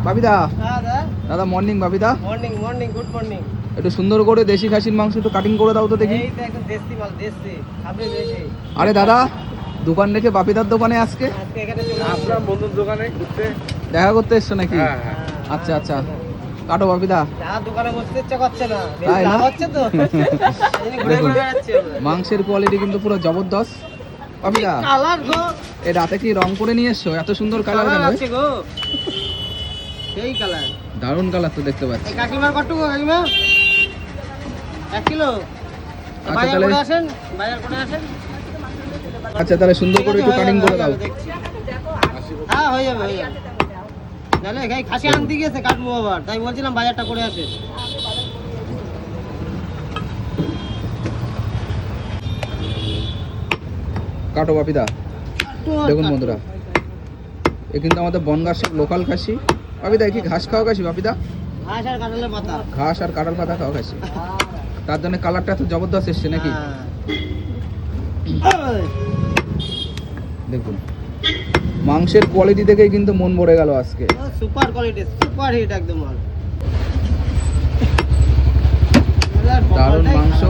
বাপিদা হ্যাঁ দাদা। দাদা মর্নিং বাপিদা, মর্নিং মর্নিং, গুড মর্নিং। একটু সুন্দর করে দেশি খাসির মাংস একটু কাটিং করে দাও তো দেখি। এই তো একদম দেশি মাল, দেশি আপনি দেশি। আরে দাদা দোকান রেখে বাপিদার দোকানে আজকে আজকে এখানে চলে আসছি। আপনার বন্ধুর দোকানে ঘুরতে। দেখা করতে এসছো নাকি? হ্যাঁ হ্যাঁ। আচ্ছা আচ্ছা, কাটো বাপিদা। যা দোকানে বসতে ইচ্ছা করছে না, বেশ তাই না? লাভ হচ্ছে তো এই জন্য ঘুরে দেখুন, ঘুরে বেড়াচ্ছি আমরা। মাংসের কোয়ালিটি কিন্তু পুরো জবরদস্ত বাপিদা। কালার গো, এ রাতে কি রং করে নিয়ে এসছো? এত সুন্দর কালার কেন? আছে গো, সেই কালার। দারুণ কালার তো দেখতে পাচ্ছি। এই কাকিমার কটুকু কাকিমা 1 কিলো। আচ্ছা, বাজার তাহলে- করে আসেন, বাজার করে আসেন। আচ্ছা তাহলে সুন্দর করে একটু হয়ে কাটিং যাবে, করে হয়ে দাও। যাবে, দেখছি। হ্যাঁ হয়ে যাবে, হয়ে যাবে। তাহলে এই খাসি আনতে গিয়েছে, কাটবো আবার, তাই বলছিলাম বাজারটা করে আসে। কাটো বাপিদা। দেখুন বন্ধুরা, এ কিন্তু আমাদের বনগাঁর সব লোকাল খাসি। বাপিদা এ কি ঘাস খাওয়া খাসি বাপিদা? ঘাস আর কাঁঠালের পাতা। ঘাস আর কাঁঠাল পাতা খাওয়া খাসি, তার জন্য কালারটা এত জবরদস্ত এসছে নাকি? হ্যাঁ। দেখুন মাংসের কোয়ালিটি দেখেই কিন্তু মন ভরে গেল আজকে। সুপার কোয়ালিটি, সুপার হিট একদম মাল। দারুণ মাংস,